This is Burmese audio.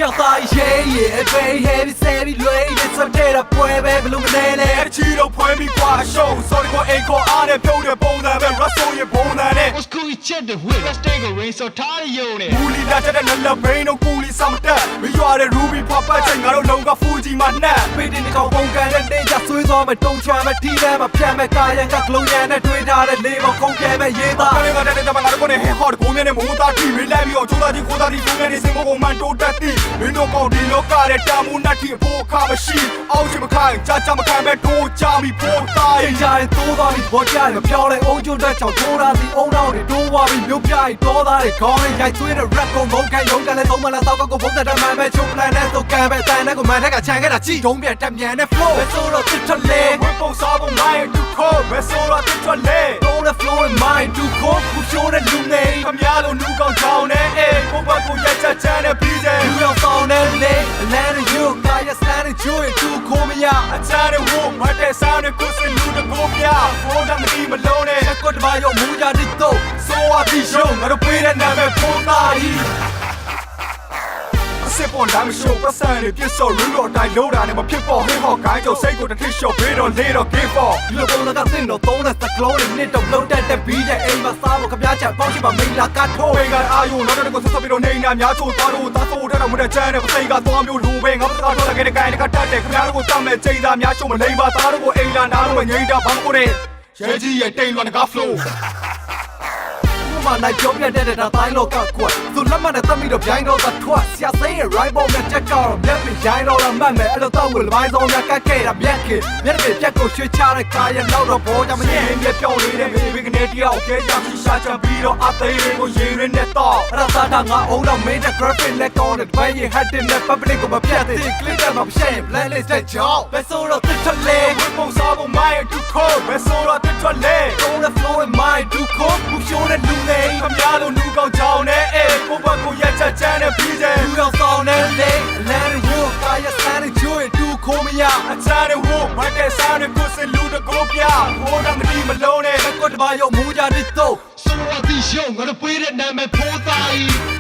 要大一些也被 heavy heavy 累的穿这的不会被不弄累嘞起都陪你挂手所以我一个阿的飘的包的被 Russell 也包的嘞我故意ချက်的会 Let's take a rain so 他的有呢古里大家的人了没弄古里上的没有的 Ruby 泡泡整个都弄个腹肌嘛呢被你搞风干的那家所以说没动穿没踢的没骗没干人家龙眼的对他的雷暴空间没野大那个在把那个呢很好的公园的木大地没来没有就到你古大地公园的生活我们都在地没弄搞地弄搞的大木那天不看不起熬起不看家家不看没多家米不大人家人多到你婆家里飘来欧洲在找多大的欧到你多挖比牛票多大的高人家追的 rap 公公开勇敢的走满了糟糕过风在这慢慢就来那都干呗在那个满台个钱给他记永远在面的 flow 没收到这条嘞我不傻不买就扣没收到这条嘞 All the flow in mind to call 不修的路内他们家都怒搞潮呢我把我也在这的比着不要骚的嘞 Land you 大家三的就业就可没呀这的我买的三的故事路的股票我他们你们老呢这个他妈有木家的都说话弟兄我都背着那边破大衣စစ်ပေါ်လမ်းမရှိပတ်စံတွေပြစ်စော်ရင်းတော့တိုင်းလို့တာနဲ့မဖြစ်ပေါ်ဟင်းဟော့ကိုင်းကြောစိတ်ကိုတစ်ထစ်လျှော့ပေးတော့လေးတော့ give for ဒီလိုပုံစံကသိတော့သုံးတဲ့စကလုံးတွေနစ်တော့လုံးတက်တဲ့ဘီးတဲ့အိမ်မှာစားဖို့ခပြားချက်ပေါင်းရှိပါမိန်လာကတ်ထိုး ဝေကအာယုံနောက်တော့ကိုဆက်ပြီးတော့နေနာများချို့သွားတော့သားဆိုးထတော့မတဲ့ချမ်းတဲ့ပစိတ်ကသွားမျိုးလူပဲငါမစကားတော့လည်းကိုင်းတကတတ်တယ်ခင်ဗျားတို့ကိုတတ်မဲ့ချိန်သားများရှုံးမလိမ္မာသားတို့ကိုအိမ်လာနားလို့ငိမ့်တာဘာကိုတဲ့ရဲကြီးရဲ့တိမ်လွန်တကား flow မနိုင်ကြောပြတဲ့တာတိုင်းလောကကွက်သူလက်မနဲ့တတ်ပြီးတော့ဗျိုင်းတော့သထွက်ဆရာသိရဲ့ right ball နဲ့ချက်ကောက်တော့မျက်ပြင်ရိုင်းတော့မှတ်မယ်အဲ့တော့တော့ဝင်ပိုင်းဆုံးများကတ်ခဲ့တာမျက်ခင်မျက်ပြင်ပြက်ကိုရွှေချတဲ့ကာရနောက်တော့ဘောကြမရင်မြက်ပြောင်းနေတဲ့မိကနေတယောက်ခဲရရှိရှာချပြီးတော့အသေးလေးကိုရေရင်းနဲ့တော့အဲ့ဒါသာငါအုံတော့ major graphic လက်ကောင်းတဲ့ဘိုင်းရင် head နဲ့ public ကိုမပြတ်သေး click နဲ့မပြတ်ရင် playlist တဲ့ကြောင်းပဲဆိုတော့တစ်ထက်လေး ဝတ်ပုံစားဖို့မိုင်းတူခိုးပဲဆိုတော့တစ်ထွက်လေ All the flow in mind to cook ဘူးရှိုးတဲ့လူနေ ခင်ဗျားတို့လူကောင်းချောင်းနဲ့ကိုဘကိုရက်ချက်ချမ်းနဲ့ပြီးစေ လူရောက်ဆောင်တဲ့လေလမ်းရုပ်ကာယစမ်းတဲ့ကျွေးတူခိုးမရ အချမ်းနဲ့ဝတ်မတဲ့စားနဲ့ကိုစလူတကိုပြဟိုတော့မတီးမလုံးနဲ့ ကွတ်တပါရောက်မူကြတဲ့တော့ ဆိုတော့ဒီရှုံငါတို့ပေးတဲ့နာမည်ဖိုးသားကြီး